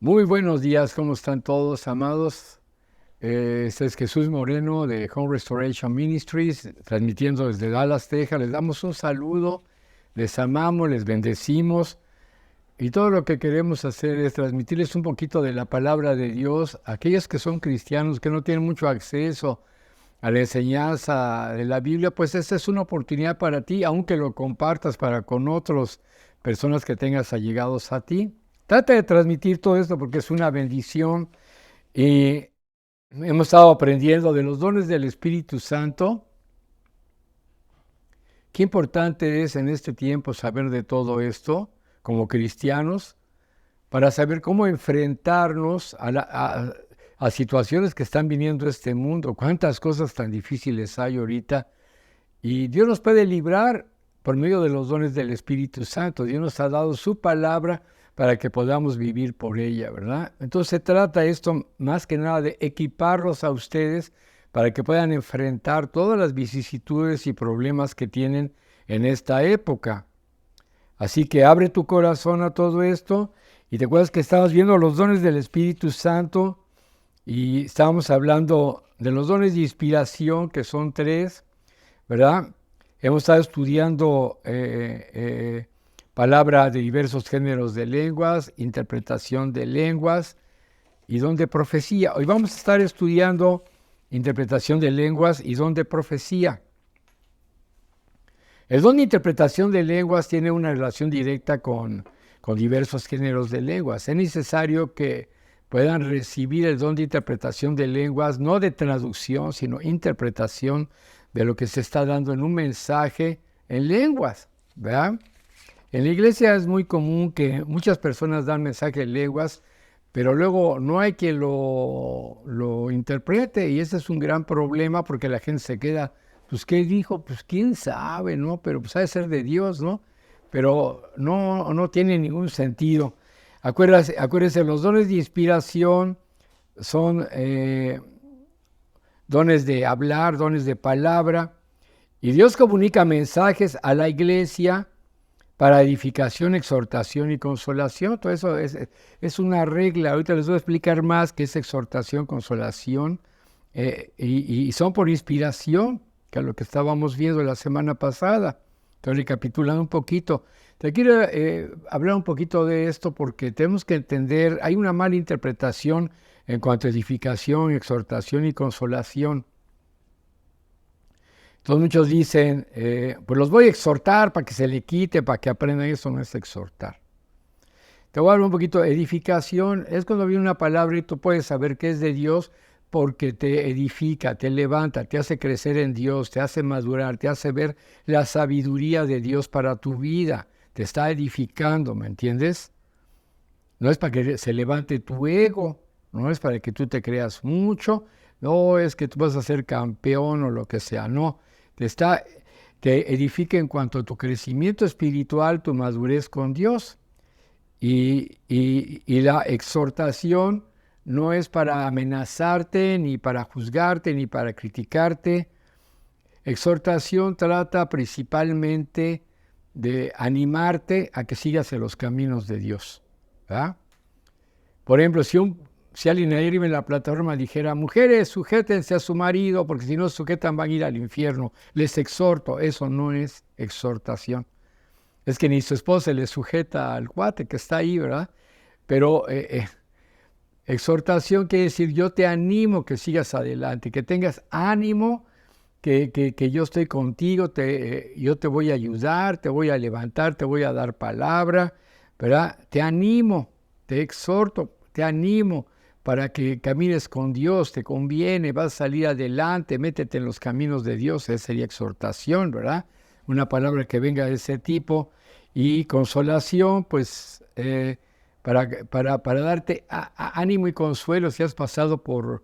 Muy buenos días, ¿cómo están todos, amados? Este es Jesús Moreno de Home Restoration Ministries, transmitiendo desde Dallas, Texas. Les damos un saludo, les amamos, les bendecimos y todo lo que queremos hacer es transmitirles un poquito de la palabra de Dios a aquellos que son cristianos, que no tienen mucho acceso a la enseñanza de la Biblia. Pues esta es una oportunidad para ti, aunque lo compartas para con otras personas que tengas allegados a ti. Trata de transmitir todo esto porque es una bendición. Y hemos estado aprendiendo de los dones del Espíritu Santo. Qué importante es en este tiempo saber de todo esto como cristianos para saber cómo enfrentarnos a situaciones que están viniendo a este mundo. Cuántas cosas tan difíciles hay ahorita. Y Dios nos puede librar por medio de los dones del Espíritu Santo. Dios nos ha dado su palabra para que podamos vivir por ella, ¿verdad? Entonces se trata esto más que nada de equiparlos a ustedes para que puedan enfrentar todas las vicisitudes y problemas que tienen en esta época. Así que abre tu corazón a todo esto y te acuerdas que estabas viendo los dones del Espíritu Santo y estábamos hablando de los dones de inspiración, que son tres, ¿verdad? Hemos estado estudiando palabra de diversos géneros de lenguas, interpretación de lenguas y don de profecía. Hoy vamos a estar estudiando interpretación de lenguas y don de profecía. El don de interpretación de lenguas tiene una relación directa con diversos géneros de lenguas. Es necesario que puedan recibir el don de interpretación de lenguas, no de traducción, sino interpretación de lo que se está dando en un mensaje en lenguas, ¿verdad? En la iglesia es muy común que muchas personas dan mensaje en lenguas, pero luego no hay quien lo interprete, y ese es un gran problema porque la gente se queda, pues ¿qué dijo? Pues quién sabe, ¿no? Pero pues ha de ser de Dios, ¿no? Pero no tiene ningún sentido. Acuérdense, los dones de inspiración son dones de hablar, dones de palabra, y Dios comunica mensajes a la iglesia para edificación, exhortación y consolación. Todo eso es una regla. Ahorita les voy a explicar más qué es exhortación, consolación, y son por inspiración, que es lo que estábamos viendo la semana pasada. Entonces, recapitulando un poquito, te quiero hablar un poquito de esto porque tenemos que entender, hay una mala interpretación en cuanto a edificación, exhortación y consolación. Entonces muchos dicen, pues los voy a exhortar para que se le quite, para que aprendan. Eso no es exhortar. Te voy a hablar un poquito de edificación. Es cuando viene una palabra y tú puedes saber que es de Dios porque te edifica, te levanta, te hace crecer en Dios, te hace madurar, te hace ver la sabiduría de Dios para tu vida. Te está edificando, ¿me entiendes? No es para que se levante tu ego, no es para que tú te creas mucho, no es que tú vas a ser campeón o lo que sea, no. Te edifica en cuanto a tu crecimiento espiritual, tu madurez con Dios. Y la exhortación no es para amenazarte, ni para juzgarte, ni para criticarte. Exhortación trata principalmente de animarte a que sigas en los caminos de Dios, ¿verdad? Por ejemplo, si alguien arriba en la plataforma dijera, mujeres, sujétense a su marido, porque si no se sujetan van a ir al infierno, les exhorto, eso no es exhortación. Es que ni su esposa le sujeta al cuate que está ahí, ¿verdad? Pero exhortación quiere decir, yo te animo que sigas adelante, que tengas ánimo, que yo estoy contigo, yo te voy a ayudar, te voy a levantar, te voy a dar palabra, ¿verdad? Te animo, te exhorto, te animo para que camines con Dios, te conviene, vas a salir adelante, métete en los caminos de Dios. Esa sería exhortación, ¿verdad? Una palabra que venga de ese tipo. Y consolación, pues, para darte ánimo y consuelo si has pasado por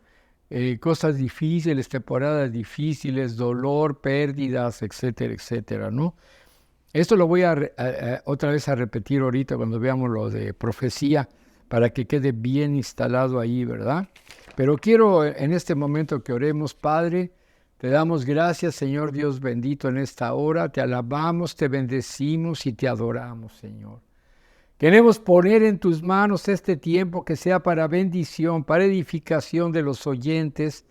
cosas difíciles, temporadas difíciles, dolor, pérdidas, etcétera, etcétera, ¿no? Esto lo voy otra vez a repetir ahorita cuando veamos lo de profecía, para que quede bien instalado ahí, ¿verdad? Pero quiero en este momento que oremos. Padre, te damos gracias, Señor Dios bendito, en esta hora. Te alabamos, te bendecimos y te adoramos, Señor. Queremos poner en tus manos este tiempo que sea para bendición, para edificación de los oyentes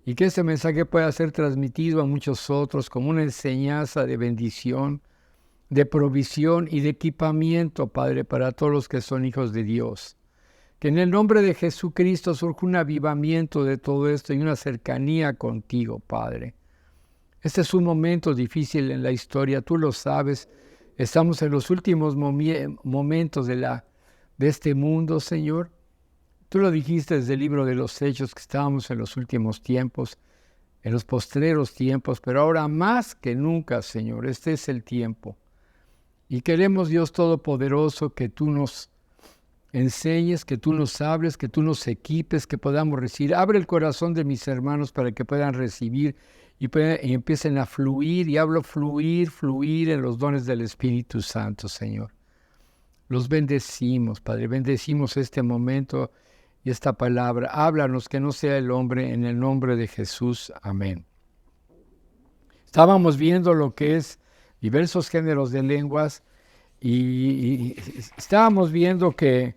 y que ese mensaje pueda ser transmitido a muchos otros como una enseñanza de bendición, de provisión y de equipamiento, Padre, para todos los que son hijos de Dios. Que en el nombre de Jesucristo surja un avivamiento de todo esto y una cercanía contigo, Padre. Este es un momento difícil en la historia, tú lo sabes. Estamos en los últimos momentos de este mundo, Señor. Tú lo dijiste desde el libro de los Hechos, que estábamos en los últimos tiempos, en los postreros tiempos, pero ahora más que nunca, Señor, este es el tiempo. Y queremos, Dios Todopoderoso, que tú nos enseñes, que tú nos hables, que tú nos equipes, que podamos recibir. Abre el corazón de mis hermanos para que puedan recibir y empiecen a fluir, y hablo fluir en los dones del Espíritu Santo, Señor. Los bendecimos, Padre, bendecimos este momento y esta palabra. Háblanos, que no sea el hombre, en el nombre de Jesús. Amén. Estábamos viendo lo que es diversos géneros de lenguas y estábamos viendo que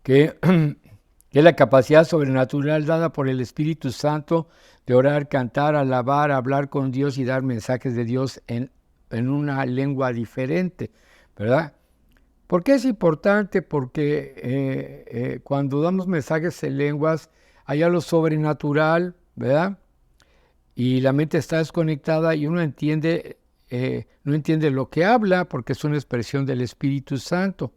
es la capacidad sobrenatural dada por el Espíritu Santo de orar, cantar, alabar, hablar con Dios y dar mensajes de Dios en una lengua diferente, ¿verdad? ¿Por qué es importante? Porque cuando damos mensajes en lenguas, hay algo sobrenatural, ¿verdad? Y la mente está desconectada y uno no entiende lo que habla porque es una expresión del Espíritu Santo.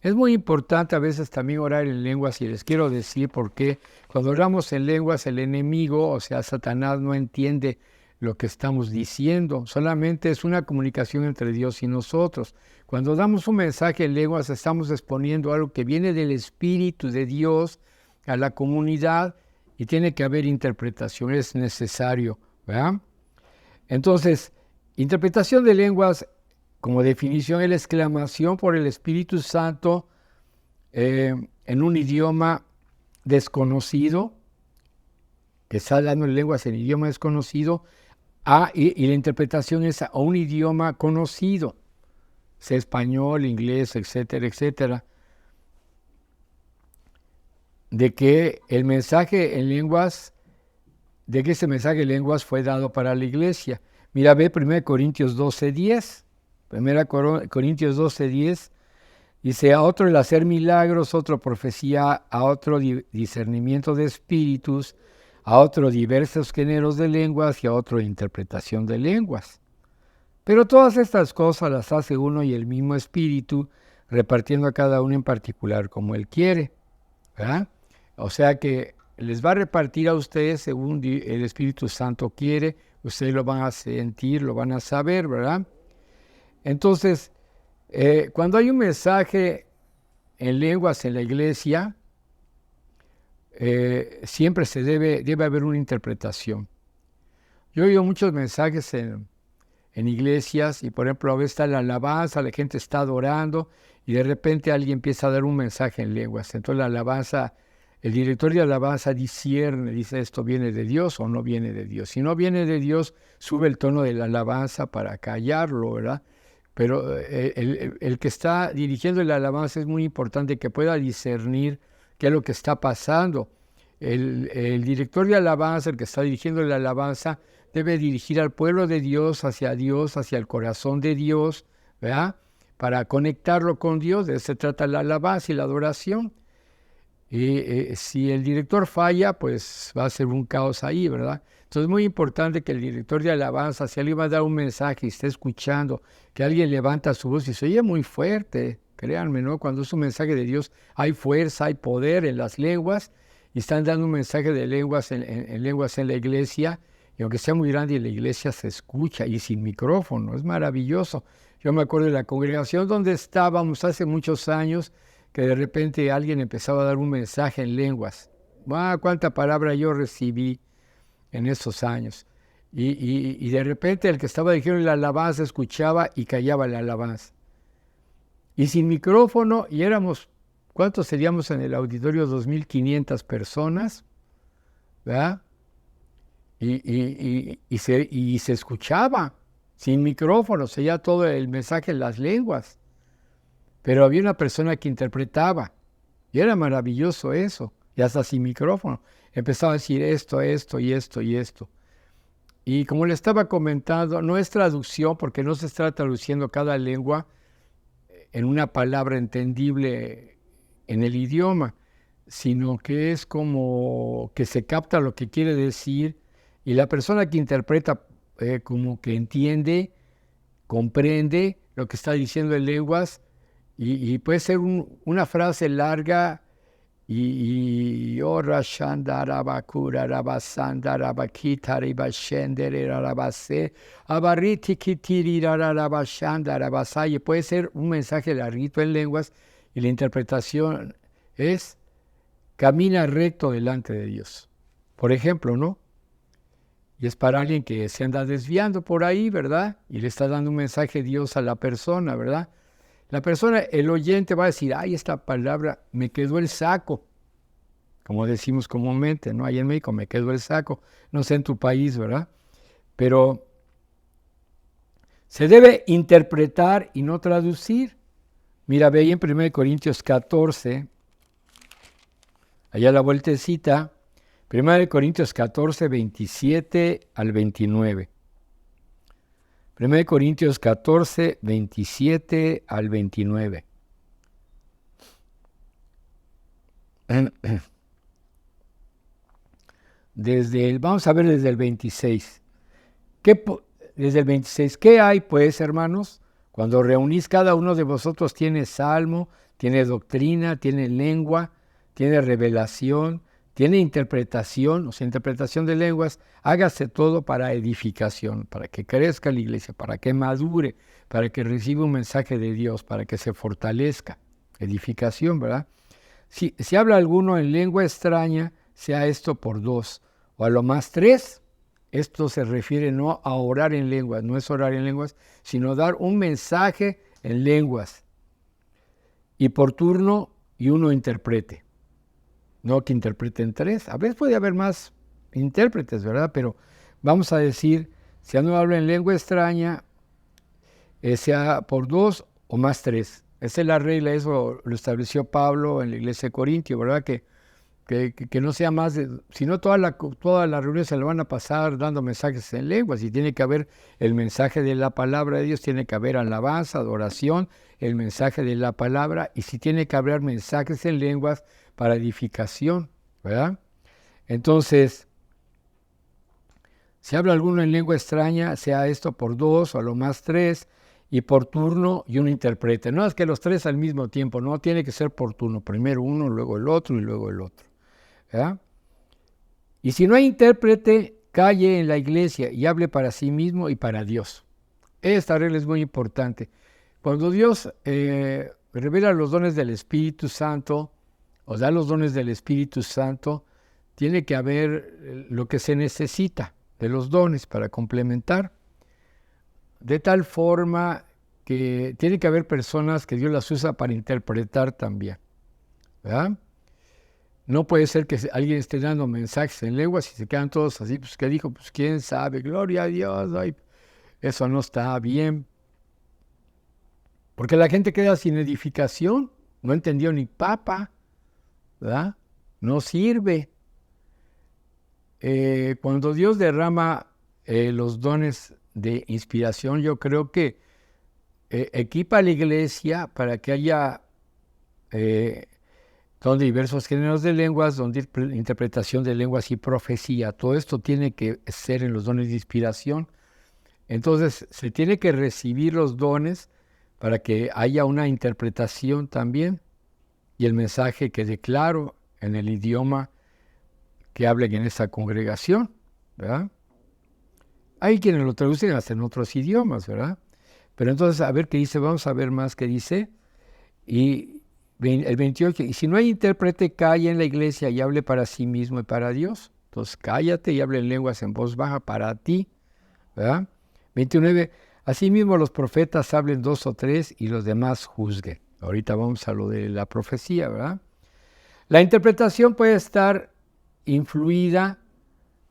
Es muy importante a veces también orar en lenguas, y les quiero decir por qué. Cuando oramos en lenguas, el enemigo, o sea, Satanás, no entiende lo que estamos diciendo. Solamente es una comunicación entre Dios y nosotros. Cuando damos un mensaje en lenguas, estamos exponiendo algo que viene del Espíritu de Dios a la comunidad y tiene que haber interpretación, es necesario, ¿verdad? Entonces, interpretación de lenguas, como definición, es la exclamación por el Espíritu Santo en un idioma desconocido, que está hablando en lenguas en idioma desconocido, y la interpretación es a un idioma conocido, sea español, inglés, etcétera, etcétera, de que el mensaje en lenguas, de que ese mensaje en lenguas fue dado para la iglesia. Mira, ve 1 Corintios 12:10. 1 Corintios 12:10 dice: a otro el hacer milagros, otro profecía, a otro discernimiento de espíritus, a otro diversos géneros de lenguas y a otro interpretación de lenguas. Pero todas estas cosas las hace uno y el mismo Espíritu, repartiendo a cada uno en particular como Él quiere, ¿verdad? O sea que les va a repartir a ustedes según el Espíritu Santo quiere, ustedes lo van a sentir, lo van a saber, ¿verdad? Entonces, cuando hay un mensaje en lenguas en la iglesia, siempre debe haber una interpretación. Yo he oído muchos mensajes en iglesias y, por ejemplo, a veces está la alabanza, la gente está adorando y de repente alguien empieza a dar un mensaje en lenguas. Entonces la alabanza, el director de alabanza discierne, dice: esto viene de Dios o no viene de Dios. Si no viene de Dios, sube el tono de la alabanza para callarlo, ¿verdad? Pero el que está dirigiendo la alabanza es muy importante que pueda discernir qué es lo que está pasando. El director de alabanza, el que está dirigiendo la alabanza, debe dirigir al pueblo de Dios, hacia el corazón de Dios, ¿verdad? Para conectarlo con Dios. De eso se trata la alabanza y la adoración. Y si el director falla, pues va a ser un caos ahí, ¿verdad? Entonces es muy importante que el director de alabanza, si alguien va a dar un mensaje y esté escuchando, que alguien levanta su voz y se oye muy fuerte, créanme, ¿no? Cuando es un mensaje de Dios, hay fuerza, hay poder en las lenguas, y están dando un mensaje de lenguas en lenguas en la iglesia, y aunque sea muy grande, la iglesia se escucha, y sin micrófono, es maravilloso. Yo me acuerdo de la congregación donde estábamos hace muchos años, que de repente alguien empezaba a dar un mensaje en lenguas. ¡Cuánta palabra yo recibí en esos años! Y de repente el que estaba dirigiendo la alabanza escuchaba y callaba la alabanza. Y sin micrófono, y éramos, ¿cuántos seríamos en el auditorio? 2,500 personas, ¿verdad? Y se escuchaba sin micrófono, se oía todo el mensaje en las lenguas. pero había una persona que interpretaba, y era maravilloso eso, y hasta sin micrófono. Empezaba a decir esto, esto y esto y esto. Y como le estaba comentando, no es traducción, porque no se está traduciendo cada lengua en una palabra entendible en el idioma, sino que es como que se capta lo que quiere decir y la persona que interpreta como que entiende, comprende lo que está diciendo en lenguas y puede ser una frase larga y ora shanda rabakura rabasanda rabakita ribashendere rabase abariti kitiri rabashanda rabasaye. Puede ser un mensaje larguito en lenguas y la interpretación es camina recto delante de Dios. Por ejemplo, ¿no? Y es para alguien que se anda desviando por ahí, ¿verdad? Y le está dando un mensaje de Dios a la persona, ¿verdad? La persona, el oyente va a decir, ay, esta palabra me quedó el saco, como decimos comúnmente, ¿no? Ahí en México me quedó el saco, no sé en tu país, ¿verdad? Pero se debe interpretar y no traducir. Mira, ve ahí en 1 Corintios 14, allá la vueltecita, 1 Corintios 14, 27 al 29. 1 Corintios 14, 27 al 29. Vamos a ver desde el 26. Desde el 26, ¿qué hay pues, hermanos? Cuando reunís, cada uno de vosotros tiene salmo, tiene doctrina, tiene lengua, tiene revelación, tiene interpretación, o sea, interpretación de lenguas. Hágase todo para edificación, para que crezca la iglesia, para que madure, para que reciba un mensaje de Dios, para que se fortalezca. Edificación, ¿verdad? Si habla alguno en lengua extraña, sea esto por 2, o a lo más 3. Esto se refiere no a orar en lenguas, no es orar en lenguas, sino dar un mensaje en lenguas. Y por turno, y uno interprete. No que interpreten 3. A veces puede haber más intérpretes, ¿verdad? Pero vamos a decir, si uno habla en lengua extraña, sea por 2 o más 3. Esa es la regla, eso lo estableció Pablo en la iglesia de Corintio, ¿verdad? Que no sea más de, si no toda la reunión se le van a pasar dando mensajes en lenguas, y tiene que haber el mensaje de la palabra de Dios, tiene que haber alabanza, adoración, el mensaje de la palabra, y si tiene que haber mensajes en lenguas para edificación, ¿verdad? Entonces, si habla alguno en lengua extraña, sea esto por 2 o a lo más 3, y por turno y uno interprete. No es que los 3 al mismo tiempo, no, tiene que ser por turno, primero uno, luego el otro y luego el otro. ¿Verdad? Y si no hay intérprete, calle en la iglesia y hable para sí mismo y para Dios. Esta regla es muy importante. Cuando Dios revela los dones del Espíritu Santo, o da los dones del Espíritu Santo, tiene que haber lo que se necesita de los dones para complementar, de tal forma que tiene que haber personas que Dios las usa para interpretar también, ¿verdad? No puede ser que alguien esté dando mensajes en lenguas y se quedan todos así, pues ¿qué dijo? Pues quién sabe, gloria a Dios, ay, eso no está bien. Porque la gente queda sin edificación, no entendió ni papa, ¿verdad? No sirve. Cuando Dios derrama los dones de inspiración, yo creo que equipa a la iglesia para que haya donde diversos géneros de lenguas, donde interpretación de lenguas y profecía. Todo esto tiene que ser en los dones de inspiración. Entonces, se tiene que recibir los dones para que haya una interpretación también y el mensaje quede claro en el idioma que hablen en esa congregación, ¿verdad? Hay quienes lo traducen hasta en otros idiomas, ¿verdad? Pero entonces, a ver qué dice, vamos a ver más qué dice. Y el 28, y si no hay intérprete, calla en la iglesia y hable para sí mismo y para Dios. Entonces, cállate y hable en lenguas en voz baja para ti, ¿verdad? 29, asimismo los profetas hablen 2 o 3 y los demás juzguen. Ahorita vamos a lo de la profecía, ¿verdad? La interpretación puede estar influida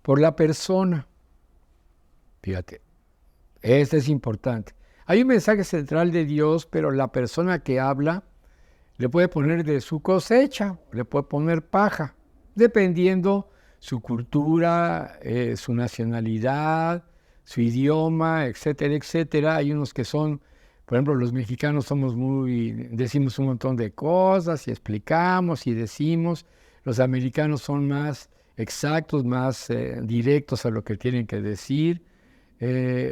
por la persona. Fíjate, esto es importante. Hay un mensaje central de Dios, pero la persona que habla le puede poner de su cosecha, le puede poner paja, dependiendo su cultura, su nacionalidad, su idioma, etcétera, etcétera. Hay unos que son, por ejemplo, los mexicanos somos decimos un montón de cosas y explicamos y decimos. Los americanos son más exactos, más directos a lo que tienen que decir.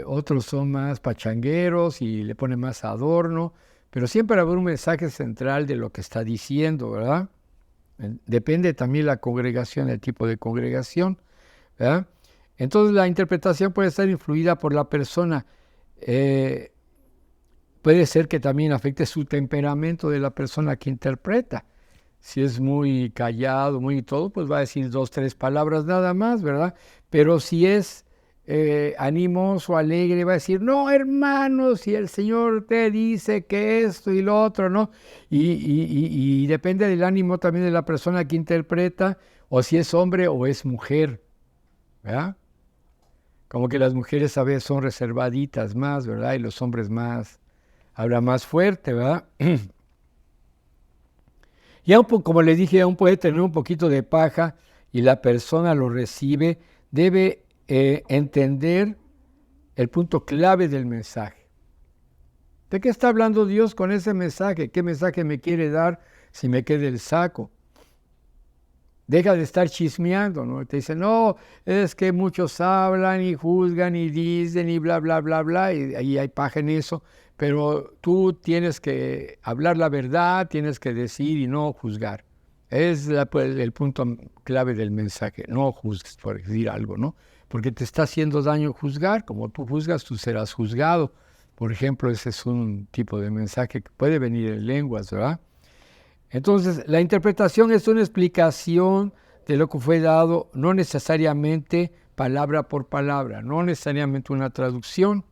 Otros son más pachangueros y le ponen más adorno, pero siempre habrá un mensaje central de lo que está diciendo, ¿verdad? Depende también la congregación, el tipo de congregación, ¿verdad? Entonces la interpretación puede estar influida por la persona. Puede ser que también afecte su temperamento de la persona que interpreta. Si es muy callado, muy todo, pues va a decir 2, 3 palabras nada más, ¿verdad? Pero si es animoso, alegre, va a decir, no, hermano, si el Señor te dice que esto y lo otro, ¿no? Y depende del ánimo también de la persona que interpreta, o si es hombre o es mujer, ¿verdad? Como que las mujeres a veces son reservaditas más, ¿verdad? Y los hombres más, habla más fuerte, ¿verdad? Y como les dije, aún puede tener un poquito de paja y la persona lo recibe, debe entender el punto clave del mensaje. ¿De qué está hablando Dios con ese mensaje? ¿Qué mensaje me quiere dar si me queda el saco? Deja de estar chismeando, ¿no? Te dicen, no, es que muchos hablan y juzgan y dicen y bla, bla, bla, bla, y ahí hay paja en eso, pero tú tienes que hablar la verdad, tienes que decir y no juzgar. Es el punto clave del mensaje, no juzgues por decir algo, ¿no? Porque te está haciendo daño juzgar, como tú juzgas, tú serás juzgado. Por ejemplo, ese es un tipo de mensaje que puede venir en lenguas, ¿verdad? Entonces, la interpretación es una explicación de lo que fue dado, no necesariamente palabra por palabra, no necesariamente una traducción.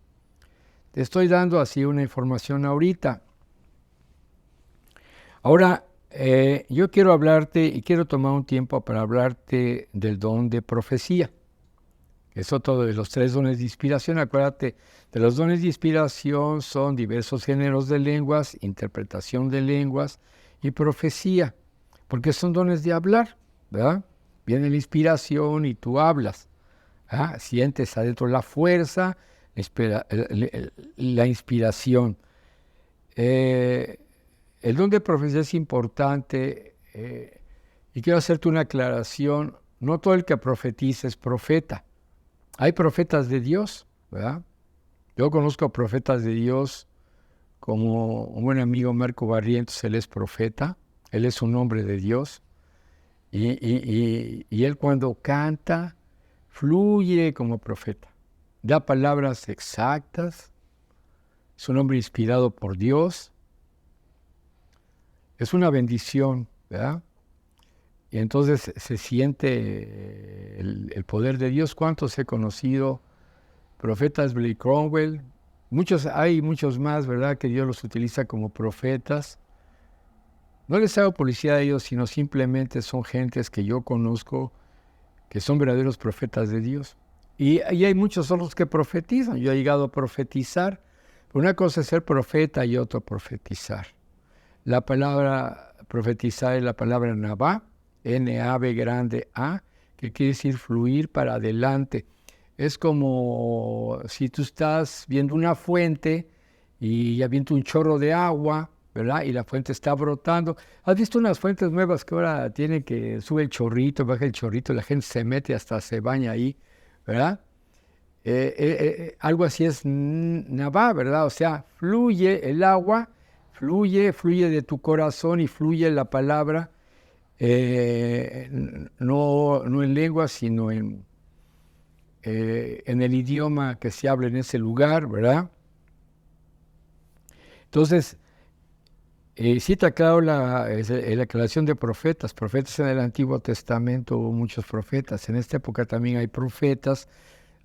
Te estoy dando así una información ahorita. Ahora, yo quiero hablarte y quiero tomar un tiempo para hablarte del don de profecía. Es otro de los 3 dones de inspiración. Acuérdate, de los dones de inspiración son diversos géneros de lenguas, interpretación de lenguas y profecía, porque son dones de hablar, ¿verdad? Viene la inspiración y tú hablas, ¿verdad? Sientes adentro la fuerza, la inspiración. El don de profecía es importante y quiero hacerte una aclaración. No todo el que profetiza es profeta. Hay profetas de Dios, ¿verdad? Yo conozco profetas de Dios como un buen amigo Marco Barrientos, él es profeta, él es un hombre de Dios, y él cuando canta fluye como profeta, da palabras exactas, es un hombre inspirado por Dios, es una bendición, ¿verdad? Y entonces se siente el poder de Dios. ¿Cuántos he conocido? Profetas, Billy Cromwell, hay muchos más, ¿verdad? Que Dios los utiliza como profetas. No les hago publicidad a ellos, sino simplemente son gentes que yo conozco que son verdaderos profetas de Dios. Y hay muchos otros que profetizan. Yo he llegado a profetizar. Una cosa es ser profeta y otra profetizar. La palabra profetizar es la palabra Nabá, N-A-B grande A, que quiere decir fluir para adelante. Es como si tú estás viendo una fuente y ya viendo un chorro de agua, ¿verdad? Y la fuente está brotando. ¿Has visto unas fuentes nuevas que ahora tienen que sube el chorrito, baja el chorrito, la gente se mete hasta se baña ahí, ¿verdad? Algo así es Nabá, ¿verdad? O sea, fluye el agua, fluye de tu corazón y fluye la palabra, no en lengua, sino en el idioma que se habla en ese lugar, ¿verdad? Entonces, sí te aclaro la aclaración de profetas. Profetas en el Antiguo Testamento hubo muchos profetas. En esta época también hay profetas.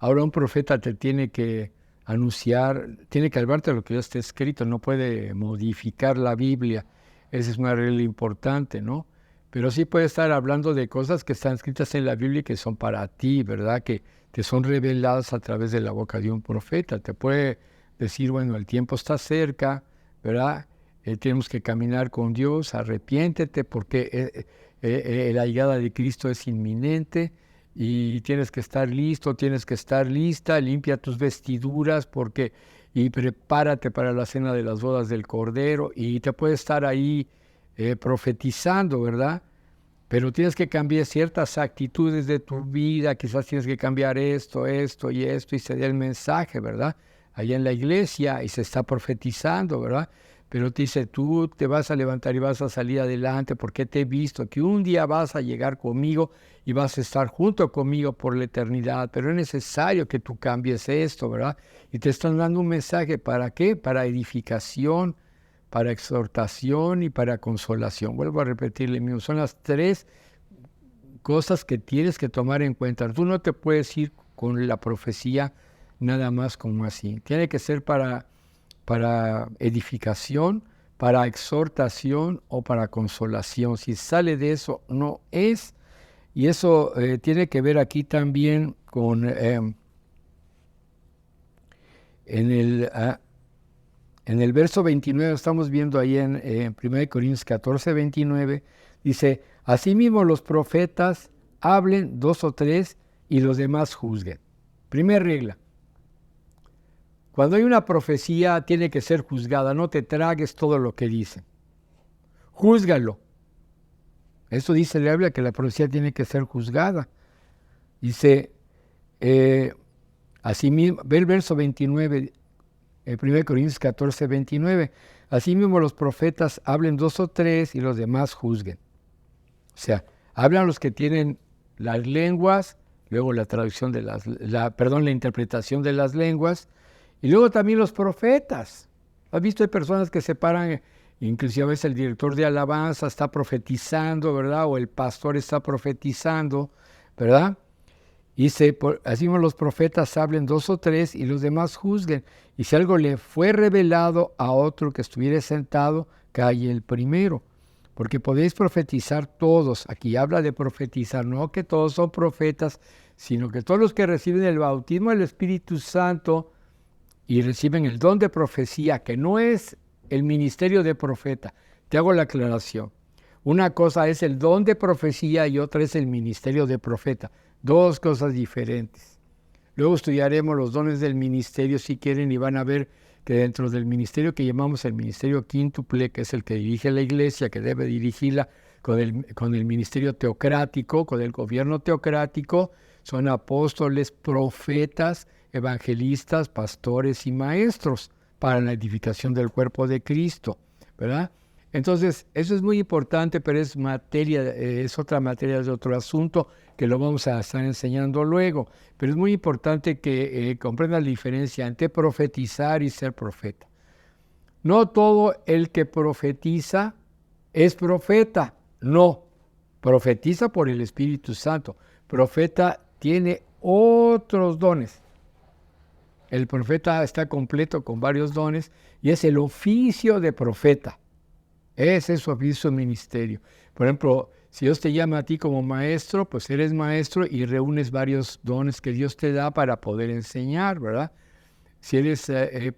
Ahora un profeta te tiene que anunciar, tiene que hablarte de lo que ya está escrito, no puede modificar la Biblia. Esa es una regla importante, ¿no? Pero sí puede estar hablando de cosas que están escritas en la Biblia y que son para ti, ¿verdad? Que te son reveladas a través de la boca de un profeta. Te puede decir, bueno, el tiempo está cerca, ¿verdad? Tenemos que caminar con Dios, arrepiéntete porque la llegada de Cristo es inminente y tienes que estar listo, tienes que estar lista, limpia tus vestiduras y prepárate para la cena de las bodas del Cordero, y te puede estar ahí profetizando, ¿verdad? Pero tienes que cambiar ciertas actitudes de tu vida, quizás tienes que cambiar esto y esto, y se da el mensaje, ¿verdad? Allá en la iglesia, y se está profetizando, ¿verdad? Pero te dice, tú te vas a levantar y vas a salir adelante porque te he visto, que un día vas a llegar conmigo y vas a estar junto conmigo por la eternidad, pero es necesario que tú cambies esto, ¿verdad? Y te están dando un mensaje, ¿para qué? Para edificación, para exhortación y para consolación. Vuelvo a repetirle mismo, son las tres cosas que tienes que tomar en cuenta. Tú no te puedes ir con la profecía nada más como así. Tiene que ser para edificación, para exhortación o para consolación. Si sale de eso, no es. Y eso tiene que ver aquí también con en el verso 29, estamos viendo ahí en 1 Corintios 14, 29, dice, asimismo los profetas hablen 2 o 3 y los demás juzguen. Primera regla, cuando hay una profecía tiene que ser juzgada, no te tragues todo lo que dicen. Júzgalo. Eso dice la Biblia, que la profecía tiene que ser juzgada. Dice, asimismo, ve el verso 29, 1 Corintios 14, 29. Asimismo los profetas hablen 2 o 3 y los demás juzguen. O sea, hablan los que tienen las lenguas, luego la traducción de la interpretación de las lenguas, y luego también los profetas. ¿Has visto? Hay personas que se paran, inclusive a veces el director de alabanza está profetizando, ¿verdad? O el pastor está profetizando, ¿verdad? Dice, así como los profetas hablen 2 o 3 y los demás juzguen. Y si algo le fue revelado a otro que estuviera sentado, calle el primero. Porque podéis profetizar todos. Aquí habla de profetizar, no que todos son profetas, sino que todos los que reciben el bautismo del Espíritu Santo y reciben el don de profecía, que no es el ministerio de profeta. Te hago la aclaración. Una cosa es el don de profecía y otra es el ministerio de profeta. Dos cosas diferentes. Luego estudiaremos los dones del ministerio si quieren y van a ver que dentro del ministerio que llamamos el ministerio quíntuple, que es el que dirige la iglesia, que debe dirigirla con el ministerio teocrático, con el gobierno teocrático, son apóstoles, profetas, evangelistas, pastores y maestros para la edificación del cuerpo de Cristo, ¿verdad? Entonces, eso es muy importante, pero es otra materia, de otro asunto que lo vamos a estar enseñando luego. Pero es muy importante que comprendan la diferencia entre profetizar y ser profeta. No todo el que profetiza es profeta, no. Profetiza por el Espíritu Santo. Profeta tiene otros dones. El profeta está completo con varios dones y es el oficio de profeta. Ese es su oficio ministerio. Por ejemplo, si Dios te llama a ti como maestro, pues eres maestro y reúnes varios dones que Dios te da para poder enseñar, ¿verdad? Si eres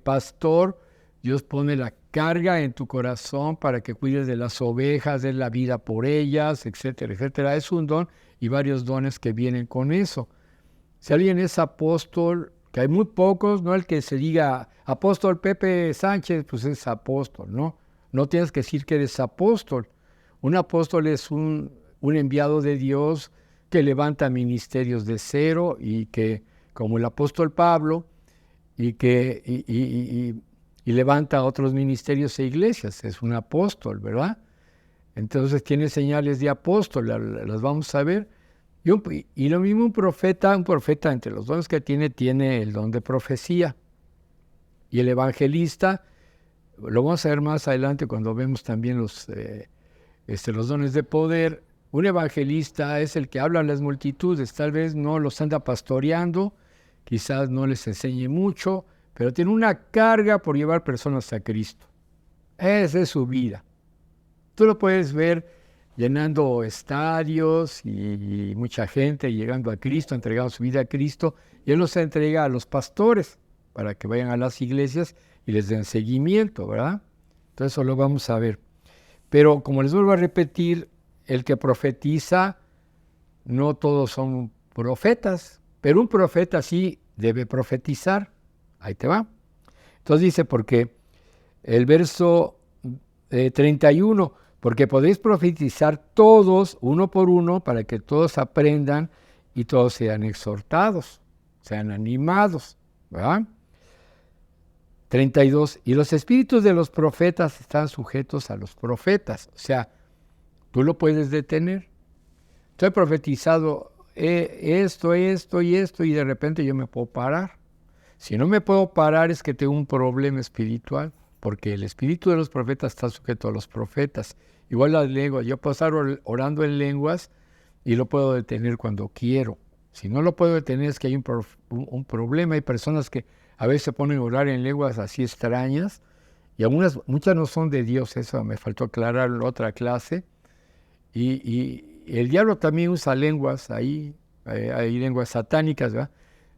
pastor, Dios pone la carga en tu corazón para que cuides de las ovejas, de la vida por ellas, etcétera, etcétera. Es un don y varios dones que vienen con eso. Si alguien es apóstol, que hay muy pocos, no el que se diga apóstol Pepe Sánchez, pues es apóstol, ¿no? No tienes que decir que eres apóstol. Un apóstol es un enviado de Dios que levanta ministerios de cero y que, como el apóstol Pablo, y levanta otros ministerios e iglesias. Es un apóstol, ¿verdad? Entonces tiene señales de apóstol, las vamos a ver. Y lo mismo un profeta entre los dones que tiene el don de profecía. Y el evangelista, lo vamos a ver más adelante cuando vemos también los dones de poder. Un evangelista es el que habla a las multitudes, tal vez no los anda pastoreando, quizás no les enseñe mucho, pero tiene una carga por llevar personas a Cristo. Esa es su vida. Tú lo puedes ver llenando estadios y mucha gente llegando a Cristo, entregando su vida a Cristo, y Él los entrega a los pastores. para que vayan a las iglesias y les den seguimiento, ¿verdad? Entonces eso lo vamos a ver. Pero como les vuelvo a repetir, el que profetiza, no todos son profetas, pero un profeta sí debe profetizar. Ahí te va. Entonces dice, porque el verso 31, porque podéis profetizar todos, uno por uno, para que todos aprendan y todos sean exhortados, sean animados, ¿verdad? 32, y los espíritus de los profetas están sujetos a los profetas, o sea, tú lo puedes detener. Estoy profetizado esto y esto, y de repente yo me puedo parar. Si no me puedo parar es que tengo un problema espiritual, porque el espíritu de los profetas está sujeto a los profetas. Igual las lenguas, yo puedo estar orando en lenguas y lo puedo detener cuando quiero. Si no lo puedo detener es que hay un problema. Hay personas que a veces se ponen a orar en lenguas así extrañas, y muchas no son de Dios, eso me faltó aclarar en la otra clase. Y el diablo también usa lenguas ahí, hay lenguas satánicas, ¿verdad?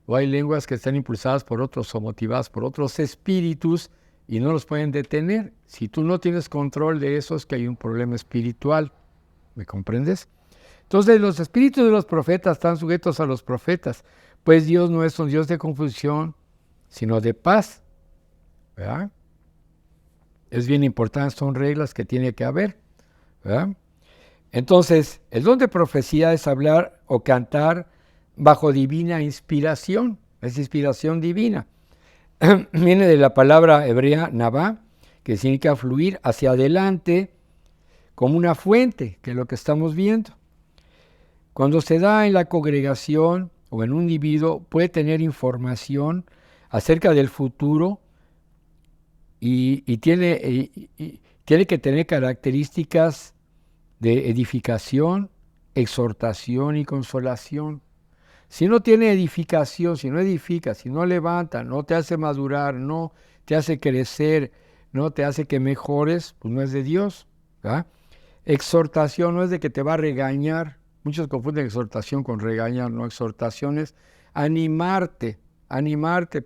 O hay lenguas que están impulsadas por otros o motivadas por otros espíritus y no los pueden detener. Si tú no tienes control de eso, es que hay un problema espiritual. ¿Me comprendes? Entonces, los espíritus de los profetas están sujetos a los profetas, pues Dios no es un Dios de confusión, sino de paz, ¿verdad? Es bien importante, son reglas que tiene que haber, ¿verdad? Entonces, el don de profecía es hablar o cantar bajo divina inspiración, es inspiración divina. Viene de la palabra hebrea navá, que significa fluir hacia adelante como una fuente, que es lo que estamos viendo. Cuando se da en la congregación o en un individuo, puede tener información acerca del futuro y tiene que tener características de edificación, exhortación y consolación. Si no tiene edificación, si no edifica, si no levanta, no te hace madurar, no te hace crecer, no te hace que mejores, pues no es de Dios, ¿verdad? Exhortación no es de que te va a regañar. Muchos confunden exhortación con regañar, no, exhortación es animarte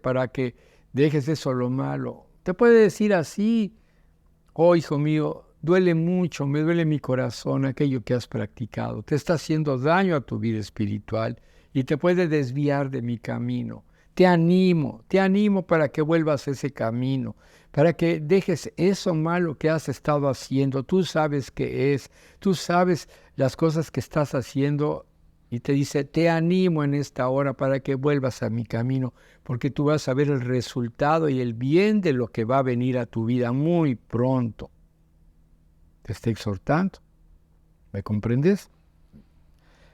para que dejes eso lo malo. Te puede decir así, oh hijo mío, duele mucho, me duele mi corazón aquello que has practicado, te está haciendo daño a tu vida espiritual y te puede desviar de mi camino. Te animo para que vuelvas a ese camino, para que dejes eso malo que has estado haciendo. Tú sabes qué es, tú sabes las cosas que estás haciendo y te dice, te animo en esta hora para que vuelvas a mi camino, porque tú vas a ver el resultado y el bien de lo que va a venir a tu vida muy pronto. Te está exhortando. ¿Me comprendes?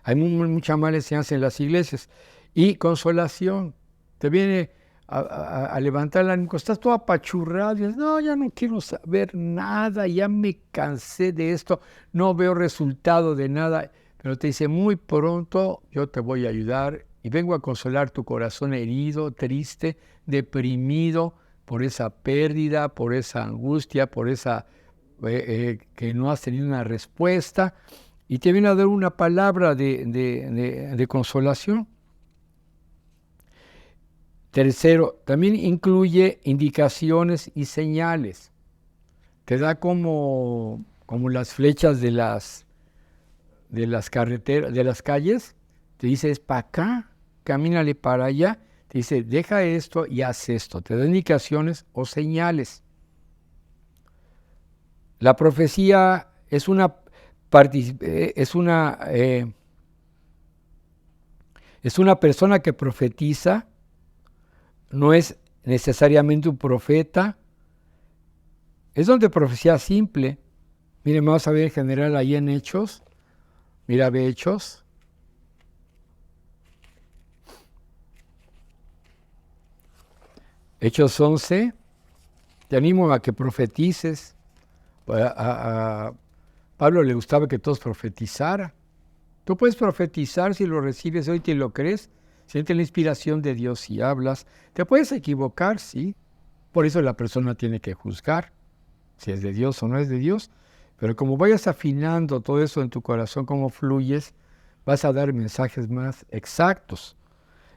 Hay mucha mala enseñanza en las iglesias. Y consolación. Te viene a levantar el ánimo. Estás todo apachurrado y dices, no, ya no quiero saber nada, ya me cansé de esto, no veo resultado de nada. Pero te dice, muy pronto yo te voy a ayudar y vengo a consolar tu corazón herido, triste, deprimido por esa pérdida, por esa angustia, por esa que no has tenido una respuesta. Y te viene a dar una palabra de consolación. Tercero, también incluye indicaciones y señales. Te da como las flechas de las carreteras, de las calles. Te dice, es para acá, camínale para allá. Te dice, deja esto y haz esto. Te da indicaciones o señales. La profecía es una persona que profetiza, no es necesariamente un profeta, es donde profecía simple. Miren, vamos a ver en general ahí en Hechos, mira, ve Hechos. Hechos 11, te animo a que profetices. A Pablo le gustaba que todos profetizaran. Tú puedes profetizar si lo recibes hoy, te lo crees, sientes la inspiración de Dios y hablas. Te puedes equivocar, sí. Por eso la persona tiene que juzgar si es de Dios o no es de Dios. Pero como vayas afinando todo eso en tu corazón, cómo fluyes, vas a dar mensajes más exactos.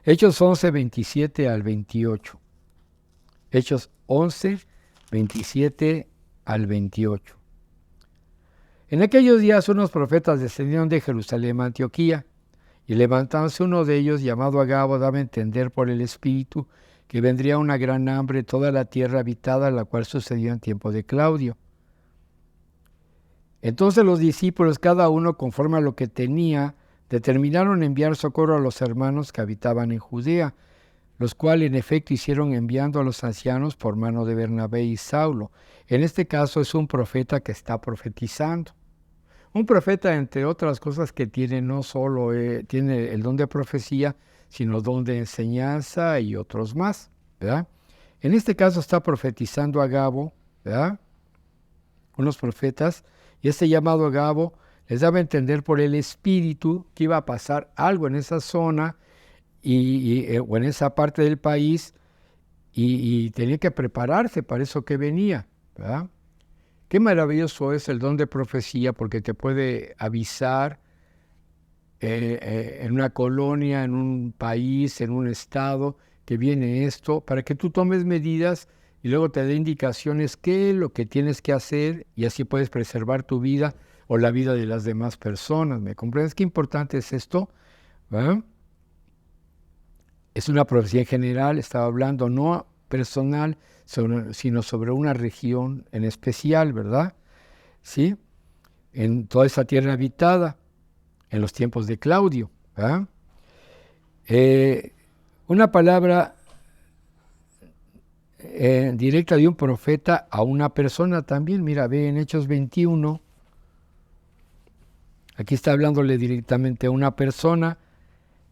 Hechos 11, 27 al 28. Hechos 11, 27 al 28. En aquellos días unos profetas descendieron de Jerusalén a Antioquía, y levantándose uno de ellos, llamado Agabo, daba a entender por el Espíritu que vendría una gran hambre en toda la tierra habitada, la cual sucedió en tiempo de Claudio. Entonces los discípulos, cada uno conforme a lo que tenía, determinaron enviar socorro a los hermanos que habitaban en Judea, los cuales en efecto hicieron enviando a los ancianos por mano de Bernabé y Saulo. En este caso es un profeta que está profetizando. Un profeta, entre otras cosas que tiene, no solo tiene el don de profecía, sino don de enseñanza y otros más, ¿verdad? En este caso está profetizando Agabo, ¿verdad? Unos profetas, y este llamado Agabo les daba a entender por el Espíritu que iba a pasar algo en esa zona o en esa parte del país, y tenía que prepararse para eso que venía, ¿verdad? Qué maravilloso es el don de profecía, porque te puede avisar en una colonia, en un país, en un estado, que viene esto, para que tú tomes medidas y luego te dé indicaciones qué es lo que tienes que hacer, y así puedes preservar tu vida o la vida de las demás personas. ¿Me comprendes qué importante es esto? ¿Verdad? Es una profecía en general, estaba hablando no personal, sino sobre una región en especial, ¿verdad? ¿Sí? En toda esa tierra habitada, en los tiempos de Claudio, ¿verdad? Una palabra directa de un profeta a una persona también. Mira, ve en Hechos 21, aquí está hablándole directamente a una persona.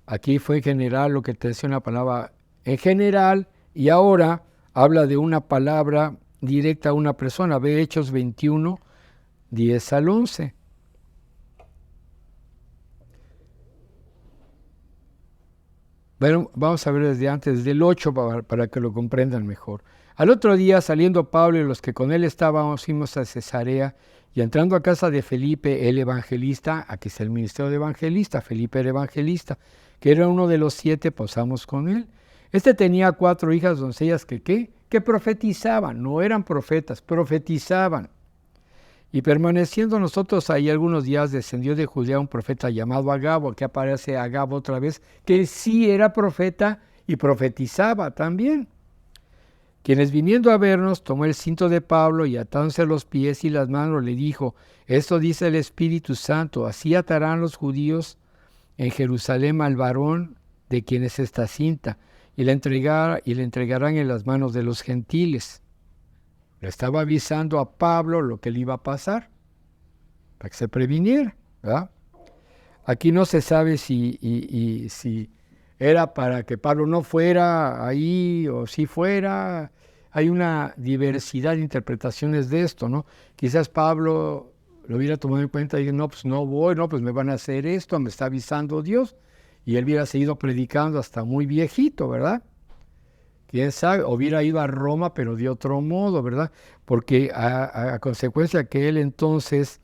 Aquí fue en general lo que te decía, una palabra en general, y ahora habla de una palabra directa a una persona. Ve Hechos 21, 10 al 11. Bueno, vamos a ver desde antes, desde el 8, para que lo comprendan mejor. Al otro día, saliendo Pablo y los que con él estábamos, fuimos a Cesarea, y entrando a casa de Felipe, el evangelista, aquí está el ministerio de evangelista, Felipe el evangelista, que era uno de los 7, posamos con él. Este tenía 4 hijas doncellas que profetizaban, no eran profetas, profetizaban. Y permaneciendo nosotros ahí algunos días, descendió de Judea un profeta llamado Agabo. Aquí aparece Agabo otra vez, que sí era profeta y profetizaba también. Quienes viniendo a vernos, tomó el cinto de Pablo y atándose los pies y las manos, le dijo: esto dice el Espíritu Santo, así atarán los judíos en Jerusalén al varón de quien es esta cinta, y le entregarán en las manos de los gentiles. Le estaba avisando a Pablo lo que le iba a pasar, para que se previniera, ¿verdad? Aquí no se sabe si era para que Pablo no fuera ahí o si fuera. Hay una diversidad de interpretaciones de esto, ¿no? Quizás Pablo lo hubiera tomado en cuenta y dijo: no, pues no voy, no, pues me van a hacer esto, me está avisando Dios. Y él hubiera seguido predicando hasta muy viejito, ¿verdad? Quién sabe, hubiera ido a Roma, pero de otro modo, ¿verdad? Porque a consecuencia que él entonces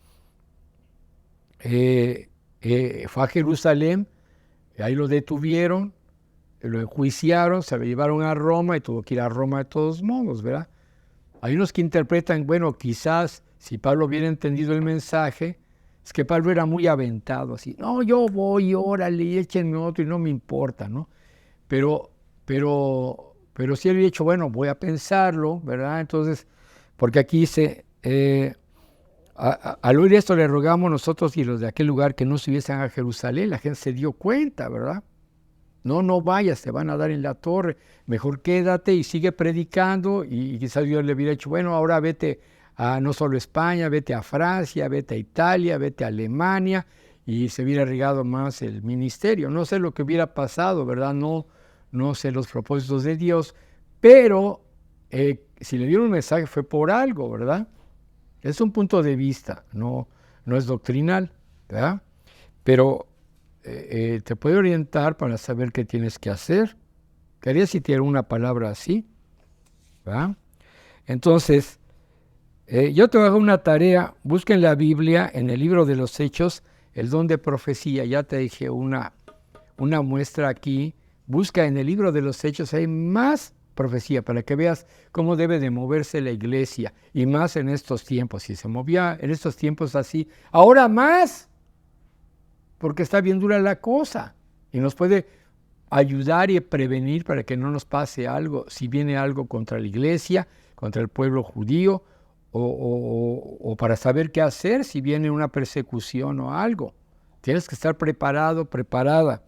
fue a Jerusalén, ahí lo detuvieron, lo enjuiciaron, se lo llevaron a Roma y tuvo que ir a Roma de todos modos, ¿verdad? Hay unos que interpretan, bueno, quizás si Pablo hubiera entendido el mensaje, es que Pablo era muy aventado, así: no, yo voy, órale, échenme otro y no me importa, ¿no? Pero si él hubiera dicho: bueno, voy a pensarlo, ¿verdad? Entonces, porque aquí dice, al oír esto le rogamos nosotros y los de aquel lugar que no subiesen a Jerusalén. La gente se dio cuenta, ¿verdad? No vayas, te van a dar en la torre, mejor quédate y sigue predicando. Y quizás Dios le hubiera dicho: bueno, ahora vete a no solo España, vete a Francia, vete a Italia, vete a Alemania, y se hubiera regado más el ministerio. No sé lo que hubiera pasado, ¿verdad? No sé los propósitos de Dios, pero si le dieron un mensaje fue por algo, ¿verdad? Es un punto de vista, no es doctrinal, ¿verdad? Pero te puede orientar para saber qué tienes que hacer. ¿Qué harías si te diera una palabra así? ¿Verdad? Entonces, yo te hago una tarea: busca en la Biblia, en el libro de los Hechos, el don de profecía. Ya te dije una muestra aquí. Busca en el libro de los Hechos, hay más profecía, para que veas cómo debe de moverse la iglesia, y más en estos tiempos. Si se movía en estos tiempos así, ahora más, porque está bien dura la cosa, y nos puede ayudar y prevenir para que no nos pase algo, si viene algo contra la iglesia, contra el pueblo judío, o para saber qué hacer si viene una persecución o algo. Tienes que estar preparado, preparada.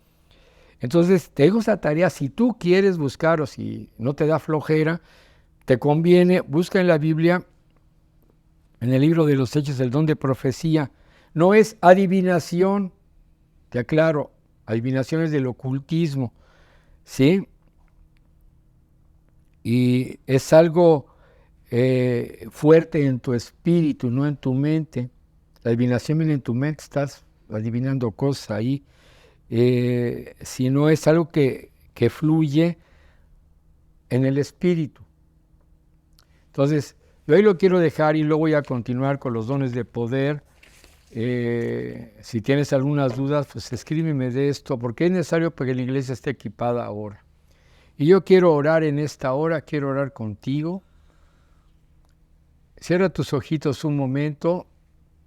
Entonces, te dejo esa tarea. Si tú quieres buscar o si no te da flojera, te conviene, busca en la Biblia, en el libro de los Hechos, el don de profecía. No es adivinación, te aclaro, adivinación es del ocultismo, ¿sí? Y es algo fuerte en tu espíritu, no en tu mente. La adivinación viene en tu mente, estás adivinando cosas ahí. Si no es algo que fluye en el espíritu. Entonces, yo ahí lo quiero dejar y luego voy a continuar con los dones de poder. Si tienes algunas dudas, pues escríbeme de esto, porque es necesario para que la iglesia esté equipada ahora. Y yo quiero orar en esta hora, quiero orar contigo. Cierra tus ojitos un momento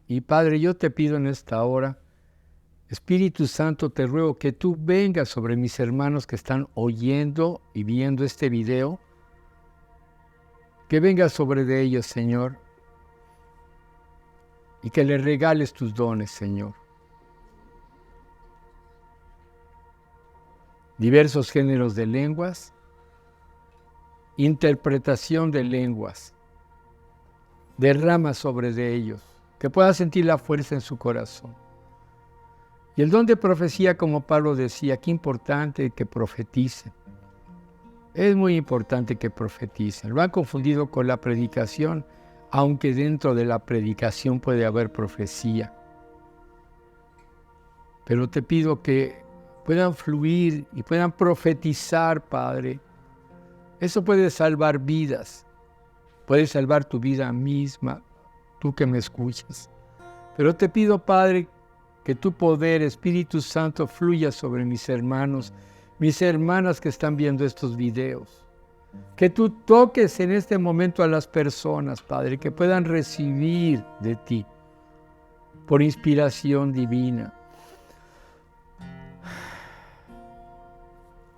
y Padre, yo te pido en esta hora, Espíritu Santo, te ruego que tú vengas sobre mis hermanos que están oyendo y viendo este video, que vengas sobre de ellos, Señor, y que les regales tus dones, Señor. Diversos géneros de lenguas, interpretación de lenguas, derrama sobre de ellos, que puedan sentir la fuerza en su corazón. Y el don de profecía, como Pablo decía, qué importante que profeticen. Es muy importante que profeticen. Lo han confundido con la predicación, aunque dentro de la predicación puede haber profecía. Pero te pido que puedan fluir y puedan profetizar, Padre. Eso puede salvar vidas. Puede salvar tu vida misma, tú que me escuchas. Pero te pido, Padre, que tu poder, Espíritu Santo, fluya sobre mis hermanos, mis hermanas que están viendo estos videos. Que tú toques en este momento a las personas, Padre, que puedan recibir de ti por inspiración divina.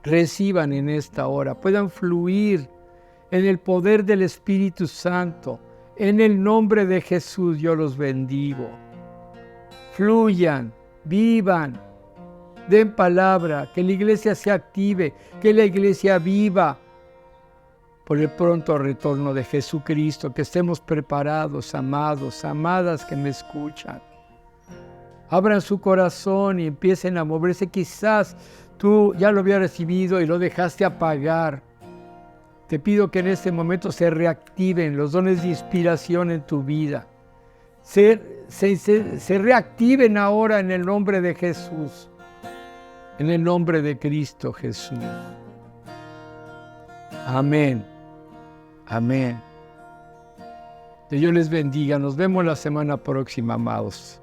Reciban en esta hora, puedan fluir en el poder del Espíritu Santo. En el nombre de Jesús yo los bendigo. Fluyan, vivan, den palabra, que la iglesia se active, que la iglesia viva por el pronto retorno de Jesucristo, que estemos preparados, amados, amadas que me escuchan. Abran su corazón y empiecen a moverse. Quizás tú ya lo habías recibido y lo dejaste apagar. Te pido que en este momento se reactiven los dones de inspiración en tu vida. Se reactiven ahora en el nombre de Jesús, en el nombre de Cristo Jesús. Amén. Amén. Que Dios les bendiga. Nos vemos la semana próxima, amados.